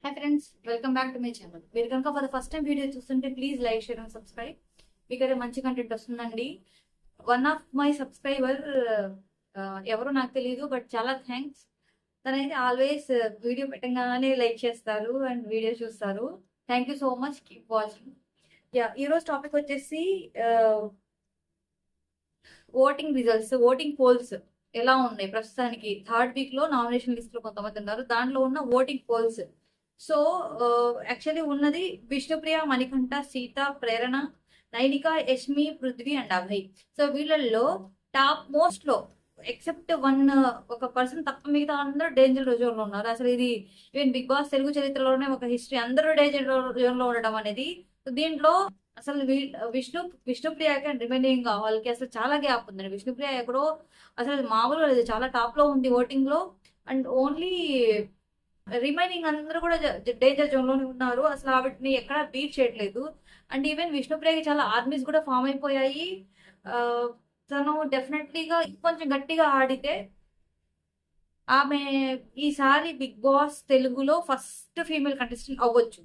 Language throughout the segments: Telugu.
Hi friends, welcome back to my channel. మీరు కనుక for the first time video చూస్తుంటే please like, share and subscribe. మీకైతే మంచి కంటెంట్ వస్తుందండి. వన్ ఆఫ్ మై సబ్స్క్రైబర్ ఎవరో నాకు తెలియదు, బట్ చాలా థ్యాంక్స్. తనైతే ఆల్వేస్ వీడియో పెట్టగానే లైక్ చేస్తారు అండ్ వీడియో చూస్తారు. Thank you so much. Keep watching. ఈరోజు టాపిక్ వచ్చేసి ఓటింగ్ రిజల్ట్స్, ఓటింగ్ పోల్స్ ఎలా ఉన్నాయి ప్రస్తుతానికి. థర్డ్ వీక్ లో నామినేషన్ లిస్ట్ లో కొంతమంది ఉన్నారు, దాంట్లో ఉన్న ఓటింగ్ పోల్స్. సో యాక్చువల్లీ ఉన్నది విష్ణుప్రియ, మణికంఠ, సీత, ప్రేరణ, నైనిక, యష్మి, పృథ్వీ అండ్ అభయ్. సో వీళ్ళల్లో టాప్ మోస్ట్ లో ఎక్సెప్ట్ ఒక పర్సన్ తప్ప మిగతా అందరూ డేంజర్ జోన్ లో ఉన్నారు. అసలు ఇది ఈవెన్ బిగ్ బాస్ తెలుగు చరిత్రలోనే ఒక హిస్టరీ, అందరూ డేంజర్ జోన్ లో ఉండడం అనేది. దీంట్లో అసలు విష్ణుప్రియకి అండ్ రిమైనింగ్ వాళ్ళకి అసలు చాలా గ్యాప్ ఉందండి. విష్ణుప్రియ ఎక్కడో అసలు మామూలుగా లేదు, చాలా టాప్ లో ఉంది ఓటింగ్ లో. అండ్ ఓన్లీ రిమైనింగ్ అందరూ కూడా డేంజర్ జోన్ లోనే ఉన్నారు. అసలు ఆవిడని ఎక్కడా బీట్ చేయట్లేదు. అండ్ ఈవెన్ విష్ణుప్రియకి చాలా ఆర్మీస్ కూడా ఫామ్ అయిపోయాయి. తను డెఫినెట్లీగా కొంచెం గట్టిగా ఆడితే ఆమె ఈసారి బిగ్ బాస్ తెలుగులో ఫస్ట్ ఫీమేల్ కంటెస్టెంట్ అవ్వచ్చు.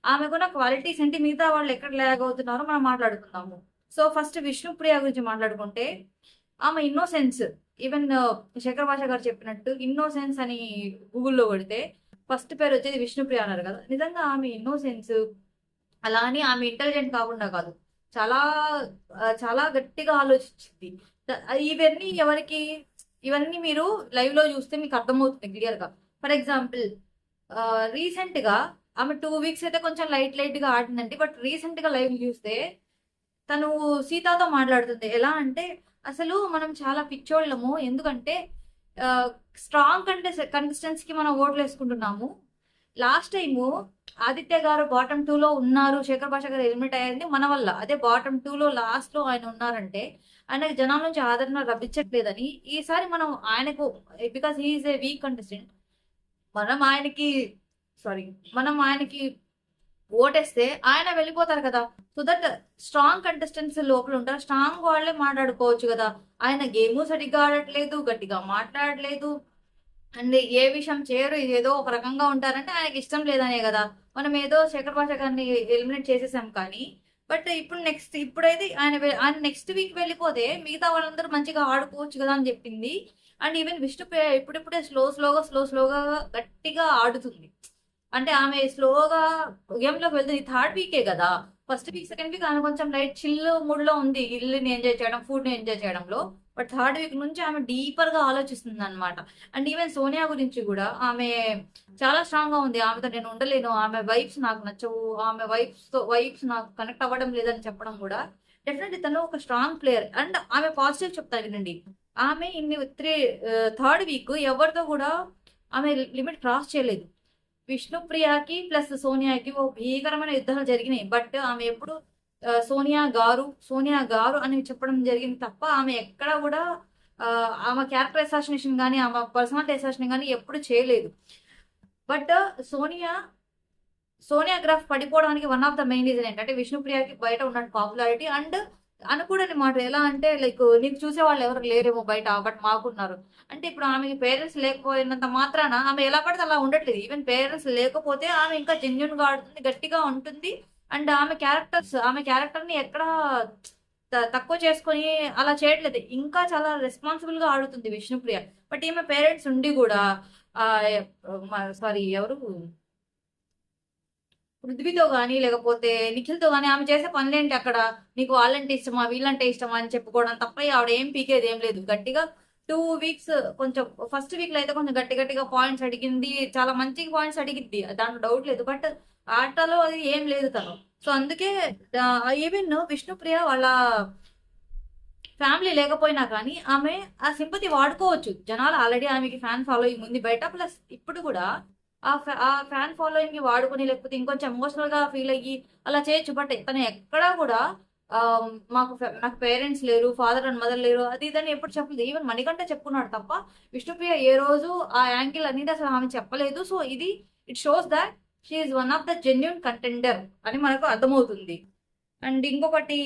ఆమెకున్న క్వాలిటీస్ ఏంటి, మిగతా వాళ్ళు ఎక్కడ ల్యాగ్ అవుతున్నారో మనం మాట్లాడుకుందాము. సో ఫస్ట్ విష్ణుప్రియ గురించి మాట్లాడుకుంటే, ఆమె ఇన్నోసెన్స్, ఈవెన్ శేఖర్ భాష గారు చెప్పినట్టు ఇన్నోసెన్స్ అని గూగుల్లో కొడితే ఫస్ట్ పేరు వచ్చేది విష్ణుప్రియ అన్నారు కదా. నిజంగా ఆమె ఇన్నోసెన్స్, అలా అని ఆమె ఇంటెలిజెంట్ కాకుండా కాదు, చాలా చాలా గట్టిగా ఆలోచించింది. ఇవన్నీ మీరు లైవ్ లో చూస్తే మీకు అర్థమవుతుంది క్లియర్ గా. ఫర్ ఎగ్జాంపుల్ రీసెంట్ గా ఆమె 2 వీక్స్ అయితే కొంచెం లైట్ గా ఆడిందండి. బట్ రీసెంట్ గా లైవ్ చూస్తే తను సీతాతో మాట్లాడుతుంది. ఎలా అంటే అసలు మనం చాలా పిచ్చోళ్ళము, ఎందుకంటే స్ట్రాంగ్ కంటెస్టెంట్స్ కి మనం ఓట్లు వేసుకుంటున్నాము. లాస్ట్ టైము ఆదిత్య గారు బాటమ్ 2 లో ఉన్నారు, శేఖర్ భాష గారు ఎలిమినేట్ అయ్యింది మన వల్ల. అదే బాటమ్ 2 లో లాస్ట్ లో ఆయన ఉన్నారంటే ఆయనకి జనాల నుంచి ఆదరణ లభించట్లేదని, ఈసారి మనం ఆయనకు, because he's a weak contestant, మనం ఆయనకి మనం ఆయనకి ఓటేస్తే ఆయన వెళ్ళిపోతారు కదా. సో దట్ స్ట్రాంగ్ కంటెస్టెంట్స్ లోపల ఉంటారు, స్ట్రాంగ్ వాళ్ళే మాట్లాడుకోవచ్చు కదా. ఆయన గేమ్ సరిగ్గా ఆడట్లేదు, గట్టిగా మాట్లాడలేదు, అండ్ ఏ విషయం చేయరు, ఏదో ఒక రకంగా ఉంటారంటే ఆయనకి ఇష్టం లేదనే కదా. మనం ఏదో శేఖర్ భాష గారిని ఎలిమినేట్ చేసేసాం కానీ, బట్ ఇప్పుడైతే ఆయన నెక్స్ట్ వీక్ వెళ్ళిపోతే మిగతా వాళ్ళందరూ మంచిగా ఆడుకోవచ్చు కదా అని చెప్పింది. అండ్ ఈవెన్ విష్ణుప్రియ ఇప్పుడిప్పుడే స్లోగా గట్టిగా ఆడుతుంది. అంటే ఆమె స్లోగా గేమ్ లోకి వెళ్తుంది. థర్డ్ వీకే కదా, ఫస్ట్ వీక్ సెకండ్ వీక్ ఆమె కొంచెం లైట్ చిల్ మూడ్ లో ఉంది, ఇల్లుని ఎంజాయ్ చేయడం, ఫుడ్ ని ఎంజాయ్ చేయడంలో. బట్ థర్డ్ వీక్ నుంచి ఆమె డీపర్ గా ఆలోచిస్తుంది అనమాట. అండ్ ఈవెన్ సోనియా గురించి కూడా ఆమె చాలా స్ట్రాంగ్ గా ఉంది. ఆమెతో నేను ఉండలేను, ఆమె వైబ్స్ నాకు నచ్చవు, ఆమె వైబ్స్ నాకు కనెక్ట్ అవ్వడం లేదని చెప్పడం కూడా. డెఫినెట్లీ తను ఒక స్ట్రాంగ్ ప్లేయర్. అండ్ ఆమె పాజిటివ్ చెప్తాను వినండి. ఆమె థర్డ్ వీక్ ఎవరితో కూడా ఆమె లిమిట్ క్రాస్ చేయలేదు. విష్ణుప్రియకి ప్లస్ సోనియాకి ఓ భీకరమైన యుద్ధాలు జరిగినాయి. బట్ ఆమె ఎప్పుడు సోనియా గారు అని చెప్పడం జరిగింది తప్ప ఆమె ఎక్కడ కూడా ఆమె క్యారెక్టర్ అసాసినేషన్ కానీ ఆమె పర్సనాలిటీ అసాసినేషన్ కానీ ఎప్పుడు చేయలేదు. బట్ సోనియా గ్రాఫ్ పడిపోవడానికి one of the main reason ఏంటంటే విష్ణుప్రియకి బయట ఉన్న పాపులారిటీ. అండ్ అనుకూడని మాట ఎలా అంటే, లైక్ నీకు చూసే వాళ్ళు ఎవరు లేరేమో బయట, బట్ మాకున్నారు. అంటే ఇప్పుడు ఆమెకి పేరెంట్స్ లేకపోయినంత మాత్రాన ఆమె ఎలా పడితే అలా ఉండట్లేదు. ఈవెన్ పేరెంట్స్ లేకపోతే ఆమె ఇంకా జెన్యున్ గా ఆడుతుంది, గట్టిగా ఉంటుంది. అండ్ ఆమె క్యారెక్టర్ ని ఎక్కడ తక్కువ చేసుకొని అలా చేయట్లేదు, ఇంకా చాలా రెస్పాన్సిబుల్ గా ఆడుతుంది విష్ణుప్రియ. బట్ ఈమె పేరెంట్స్ ఉండి కూడా ఎవరు పృథ్వీతో కానీ లేకపోతే నిఖిల్తో కానీ ఆమె చేసే పనులేంటి, అక్కడ నీకు వాళ్ళంటే ఇష్టమా వీళ్ళంటే ఇష్టమా అని చెప్పుకోవడం తప్ప ఆవిడ ఏం పీకేది ఏం లేదు. గట్టిగా 2 వీక్స్ కొంచెం ఫస్ట్ వీక్ లో అయితే కొంచెం గట్టిగా పాయింట్స్ అడిగింది, చాలా మంచి పాయింట్స్ అడిగింది, దాంట్లో డౌట్ లేదు. బట్ ఆటలో అది ఏం లేదు తను. సో అందుకే ఈవెన్ విష్ణుప్రియ వాళ్ళ ఫ్యామిలీ లేకపోయినా కానీ ఆమె ఆ సింపతి వాడుకోవచ్చు. జనాలు ఆల్రెడీ ఆమెకి ఫ్యాన్ ఫాలోయింగ్ ఉంది బయట, ప్లస్ ఇప్పుడు కూడా ఆ ఫ్యాన్ ఫాలోయింగ్ ని వాడుకొని లేకపోతే ఇంకొంచెం ఎమోషనల్ గా ఫీల్ అయ్యి అలా చేయొచ్చు. బట్ తను ఎక్కడా కూడా నాకు పేరెంట్స్ లేరు, ఫాదర్ అండ్ మదర్ లేరు, అది ఇదని ఎప్పుడు చెప్పలేదు. ఈవెన్ మణికంఠ చెప్పుకున్నాడు తప్ప విష్ణుప్రియ ఏ రోజు ఆ యాంగిల్ అనేది అసలు ఆమె చెప్పలేదు. So it shows that she is one of the genuine contender అని మనకు అర్థమవుతుంది. అండ్ ఇంకొకటి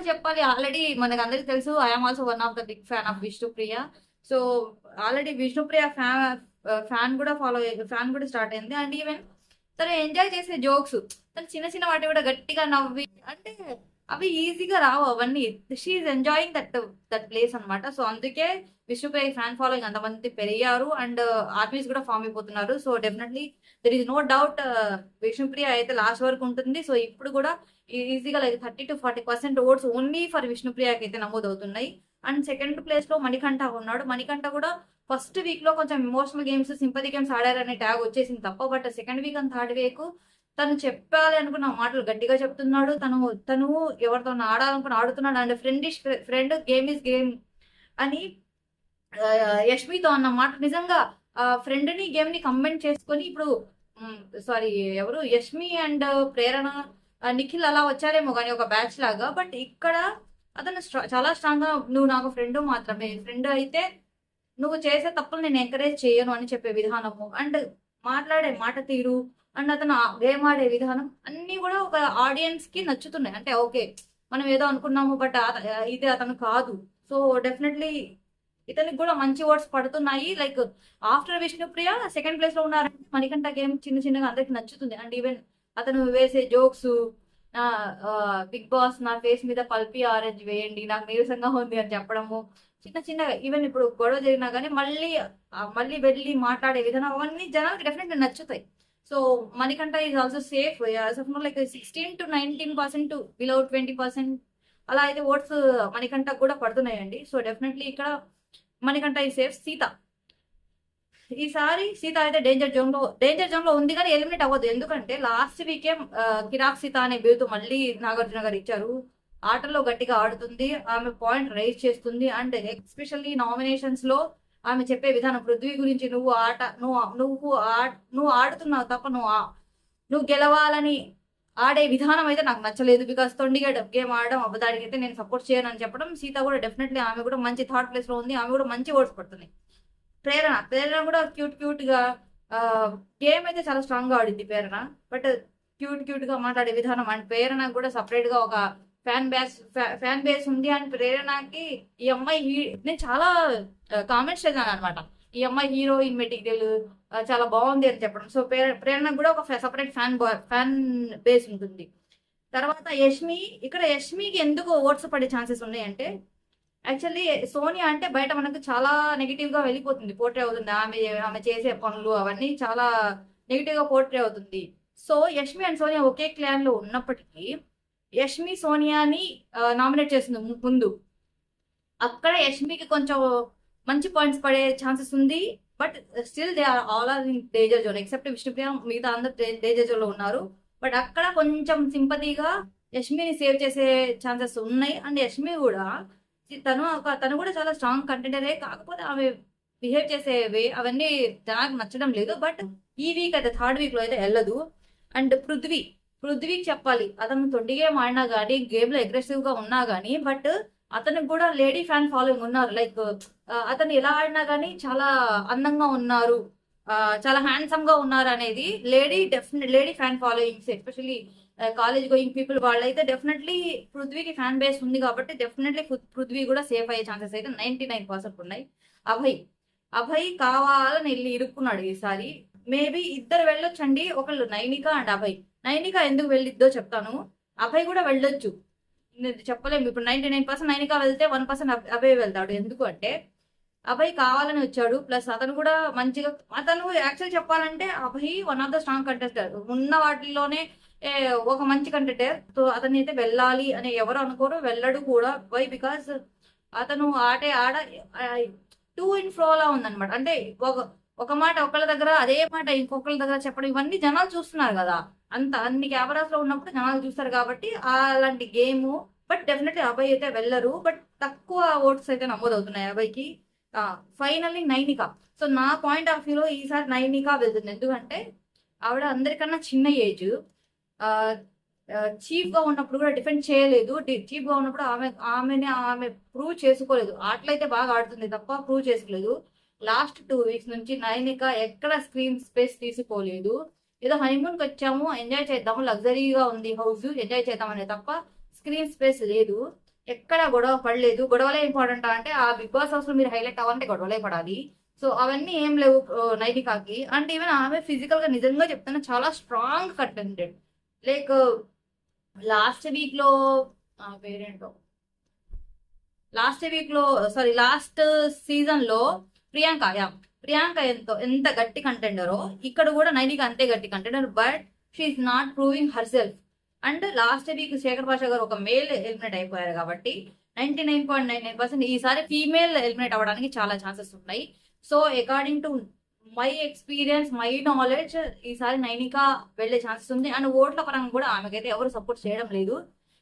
చెప్పాలి, ఆల్రెడీ మనకు అందరికి తెలుసు, I'm also one of the big fan of Vishnupriya. So already Vishnupriya fan కూడా స్టార్ట్ అయింది. అండ్ ఈవెన్ తను ఎంజాయ్ చేసే జోక్స్, తను చిన్న చిన్న వాటి కూడా గట్టిగా నవ్వి అంటే అవి ఈజీగా రావు అవన్నీ. షీఈ్ ఎంజాయింగ్ దట్ ప్లేస్ అనమాట. సో అందుకే విష్ణుప్రియ ఫ్యాన్ ఫాలోయింగ్ అంతమంది పెరిగారు అండ్ ఆర్మీస్ కూడా ఫామ్ అయిపోతున్నారు. So definitely there is no doubt Vishnupriya అయితే లాస్ట్ వరకు ఉంటుంది. సో ఇప్పుడు కూడా ఈజీగా లైక్ 30-40% ఓట్స్ ఓన్లీ ఫర్ విష్ణుప్రియకి అయితే నమోదవుతున్నాయి. అండ్ సెకండ్ ప్లేస్ లో మణికంఠ ఉన్నాడు. మణికంఠ కూడా ఫస్ట్ వీక్ లో కొంచెం ఎమోషనల్ గేమ్స్, సింపతి గేమ్స్ ఆడారనే ట్యాగ్ వచ్చేసింది తప్ప, but second week and third week తను చెప్పాలి అనుకున్న మాటలు గట్టిగా చెప్తున్నాడు. తను ఎవరితో ఆడాలనుకుని ఆడుతున్నాడు. And friend game is game అని యష్మితో అన్న మాట నిజంగా ఫ్రెండ్ ని గేమ్ ని కంబైన్ చేసుకొని ఇప్పుడు సారీ ఎవరు యష్మి అండ్ ప్రేరణ నిఖిల్ అలా వచ్చారేమో కానీ ఒక బ్యాచ్ లాగా, బట్ ఇక్కడ అతను చాలా స్ట్రాంగ్ గా నువ్వు నాకు ఫ్రెండ్ మాత్రమే, ఫ్రెండ్ అయితే నువ్వు చేసే తప్పులు నేను ఎంకరేజ్ చేయను అని చెప్పే విధానము అండ్ మాట్లాడే మాట తీరు అండ్ అతను గేమ్ ఆడే విధానం అన్ని కూడా ఒక ఆడియన్స్ కి నచ్చుతున్నాయి. అంటే ఓకే మనం ఏదో అనుకున్నాము బట్ ఇది అతను కాదు. సో డెఫినెట్లీ ఇతనికి కూడా మంచి వర్డ్స్ పడుతున్నాయి. Like after Vishnupriya second place లో ఉన్నారంటే మణికంఠ గేమ్ చిన్న చిన్నగా అందరికి నచ్చుతుంది. అండ్ ఈవెన్ అతను వేసే జోక్స్, బిగ్ బాస్ నా ఫేస్ మీద పల్పి ఆరెంజ్ వేయండి నాకు నీరసంగా ఉంది అని చెప్పడము, చిన్న చిన్నగా ఈవెన్ ఇప్పుడు గొడవ జరిగినా కానీ మళ్ళీ వెళ్ళి మాట్లాడే విధానం అవన్నీ జనానికి డెఫినెట్గా నచ్చుతాయి. So Manikanta is also safe like 16-19% below 20% అలా అయితే ఓట్స్ మణికంఠ కూడా పడుతున్నాయండి. సో డెఫినెట్లీ ఇక్కడ మణికంఠ ఈ సేఫ్. ఈసారి సీత అయితే డేంజర్ జోన్ లో ఉంది కానీ ఎలిమినేట్ అవ్వదు. ఎందుకంటే లాస్ట్ వీకే కిరాక్ సీత అనే బిరుదు మళ్ళీ నాగార్జున గారు ఇచ్చారు. ఆటల్లో గట్టిగా ఆడుతుంది, ఆమె పాయింట్ రైజ్ చేస్తుంది. అండ్ ఎస్పెషల్లీ నామినేషన్స్ లో ఆమె చెప్పే విధానం పృథ్వీ గురించి నువ్వు ఆడుతున్నావు తప్ప నువ్వు గెలవాలని ఆడే విధానం అయితే నాకు నచ్చలేదు. బికాస్ తొండిగా గేమ్ ఆడడం అబద్ధానికి అయితే నేను సపోర్ట్ చేయను అని చెప్పడం. సీత కూడా డెఫినెట్లీ ఆమె కూడా మంచి థర్డ్ ప్లేస్ లో ఉంది. ఆమె కూడా మంచి ఓట్స్ పడుతుంది. ప్రేరణ కూడా క్యూట్ గా గేమ్ అయితే చాలా స్ట్రాంగ్ గా ఆడింది ప్రేరణ, బట్ క్యూట్ గా మాట్లాడే విధానం అండ్ ప్రేరణ కూడా సపరేట్ గా ఒక ఫ్యాన్ బేస్ ఉంది. అండ్ ప్రేరణకి ఈ అమ్మాయి నేను చాలా కామెంట్స్ చేశాను అనమాట, ఈ అమ్మాయి హీరోయిన్ మెటీరియల్ చాలా బాగుంది అని చెప్పడం. సో ప్రేరణకు కూడా ఒక సపరేట్ ఫ్యాన్ బేస్ ఉంటుంది. తర్వాత యష్మికి ఎందుకు ఓట్స్ పడే ఛాన్సెస్ ఉన్నాయంటే యాక్చువల్లీ సోనియా అంటే బయట మనకు చాలా నెగిటివ్ గా వెళ్ళిపోతుంది, పోర్ట్రే అవుతుంది. ఆమె చేసే పనులు అవన్నీ చాలా నెగిటివ్ గా పోర్ట్రే అవుతుంది. So Yashmi and Sonia okay clan లో ఉన్నప్పటికీ యష్మి సోనియాని నామినేట్ చేసింది ముందు. అక్కడ యష్మికి కొంచెం మంచి పాయింట్స్ పడే ఛాన్సెస్ ఉంది. But still they are in danger zone except Vishnupriya, మిగతా అందరు డేంజర్ జోన్ లో ఉన్నారు. బట్ అక్కడ కొంచెం సింపతిగా యష్మిని సేవ్ చేసే ఛాన్సెస్ ఉన్నాయి. అండ్ యష్మి కూడా తను కూడా చాలా స్ట్రాంగ్ కంటెంటరే, కాకపోతే ఆమె బిహేవ్ చేసేవి అవన్నీ జనానికి నచ్చడం లేదు. బట్ ఈ వీక్ అయితే థర్డ్ వీక్ లో అయితే వెళ్ళదు. అండ్ పృథ్వీకి చెప్పాలి, అతను తొండి గేమ్ ఆడినా కానీ గేమ్ లో అగ్రెసివ్ గా ఉన్నా కానీ బట్ అతనికి కూడా లేడీ ఫ్యాన్ ఫాలోయింగ్ ఉన్నారు. లైక్ అతను ఎలా ఆడినా కానీ చాలా అందంగా ఉన్నారు, చాలా హ్యాండ్సమ్ గా ఉన్నారు అనేది lady fan followings, especially college going people వాళ్ళైతే డెఫినెట్లీ పృథ్వీకి ఫ్యాన్ బేస్ ఉంది కాబట్టి డెఫినెట్లీ పృథ్వీ కూడా సేఫ్ అయ్యే ఛాన్సెస్ అయితే 99% ఉన్నాయి. అభయ్ కావాలని వెళ్ళి ఇరుక్కున్నాడు ఈసారి. మేబీ ఇద్దరు వెళ్ళొచ్చండి, ఒకళ్ళు నైనిక అండ్ అభయ్. నైనిక ఎందుకు వెళ్ళిద్దో చెప్తాను, అభయ్ కూడా వెళ్ళొచ్చు చెప్పలేము. ఇప్పుడు 99% నైనిక వెళ్తే 1% అభయ్ వెళ్తాడు. ఎందుకు అంటే అభయ్ కావాలని వచ్చాడు, ప్లస్ అతను కూడా మంచిగా అతను యాక్చువల్ చెప్పాలంటే Abhay one of the strong contester ఉన్న వాటిల్లోనే ఒక మంచి కంటెంటర్. సో అతను అయితే వెళ్ళాలి అని ఎవరు అనుకోరు, వెళ్ళడు కూడా. వై బికాస్ అతను ఆట టూ ఇన్ ఫ్లో లా ఉందన్నమాట. అంటే ఒక మాట ఒకళ్ళ దగ్గర అదే మాట ఇంకొకళ్ళ దగ్గర చెప్పడం ఇవన్నీ జనాలు చూస్తున్నారు కదా, అన్ని కెమెరాస్ లో ఉన్నప్పుడు జనాలు చూస్తారు కాబట్టి అలాంటి గేమ్. బట్ డెఫినెట్లీ అభయ్ అయితే వెళ్ళరు, బట్ తక్కువ ఓట్స్ అయితే నమోదవుతున్నాయి అభయ్కి. ఫైనల్లీ నైనిక. సో నా పాయింట్ ఆఫ్ వ్యూలో ఈసారి నైనిక వెళ్తుంది. ఎందుకంటే ఆవిడ అందరికన్నా చిన్న ఏజ్, చీఫ్ గా ఉన్నప్పుడు కూడా డిఫెండ్ చేయలేదు. చీఫ్ గా ఉన్నప్పుడు ఆమె ప్రూవ్ చేసుకోలేదు. ఆటలైతే బాగా ఆడుతుంది తప్ప ప్రూవ్ చేసుకోలేదు. లాస్ట్ 2 వీక్స్ నుంచి నైనిక ఎక్కడ స్క్రీన్ స్పేస్ తీసుకోలేదు. ఏదో హనీమూన్ కి వచ్చాము ఎంజాయ్ చేద్దాము, లగ్జరీగా ఉంది హౌస్ ఎంజాయ్ చేద్దాం అనే తప్ప స్క్రీన్ స్పేస్ లేదు. ఎక్కడ గొడవ పడలేదు. గొడవలే ఇంపార్టెంట్ అంటే ఆ బిగ్ బాస్ హౌస్ లో మీరు హైలైట్ అవ్వాలంటే గొడవలే పడాలి. సో అవన్నీ ఏం లేవు నైనికాకి. అంటే ఈవెన్ ఆమె ఫిజికల్ గా నిజంగా చెప్తున్నా చాలా స్ట్రాంగ్ కంటెంటెడ్. లైక్ లాస్ట్ వీక్ లో పేరేంటో లాస్ట్ వీక్ లో సారీ లాస్ట్ సీజన్ లో ప్రియాంక ఎంత గట్టి కంటెండరో ఇక్కడ కూడా నైనిక అంతే గట్టి contender. But she's not proving herself. And last week Shekhar Basha garu ఒక మేల్ ఎలిమినేట్ అయిపోయారు కాబట్టి 99.99% ఈసారి ఫీమేల్ ఎలిమినేట్ అవ్వడానికి చాలా ఛాన్సెస్ ఉన్నాయి. So according to my experience, my knowledge, ఈసారి నైనిక వెళ్లే ఛాన్సెస్ ఉంది. అండ్ ఓట్ల పరంగా కూడా ఆమెకైతే ఎవరు సపోర్ట్ చేయడం లేదు.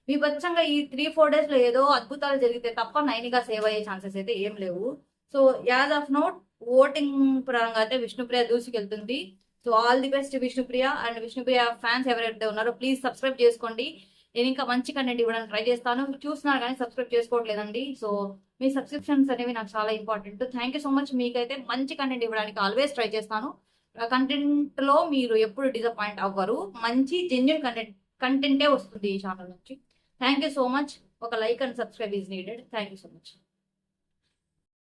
మీ బచ్చంగా ఈ 3-4 డేస్ లో ఏదో అద్భుతాలు జరిగితే తప్ప నైనిక సేవ్ అయ్యే ఛాన్సెస్ అయితే ఏం లేవు. So as of note voting పరంగా అయితే విష్ణుప్రియ దూసుకెళ్తుంది. So all the best Vishnupriya. And Vishnupriya fans ఎవరైతే ఉన్నారో ప్లీజ్ సబ్స్క్రైబ్ చేసుకోండి. నేను ఇంకా మంచి కంటెంట్ ఇవ్వడానికి ట్రై చేస్తాను. చూస్తున్నారు కానీ సబ్స్క్రైబ్ చేసుకోవట్లేదండి. సో మీ సబ్స్క్రిప్షన్స్ అనేవి నాకు చాలా important. Thank you so much. మీకైతే మంచి కంటెంట్ ఇవ్వడానికి ఆల్వేస్ ట్రై చేస్తాను. కంటెంట్ లో మీరు ఎప్పుడు డిసప్పాయింట్ అవ్వరు. మంచి జెన్యున్ కంటెంటే వస్తుంది ఈ ఛానల్ నుంచి. Thank you so much. ఒక like and subscribe is needed. Thank you so much.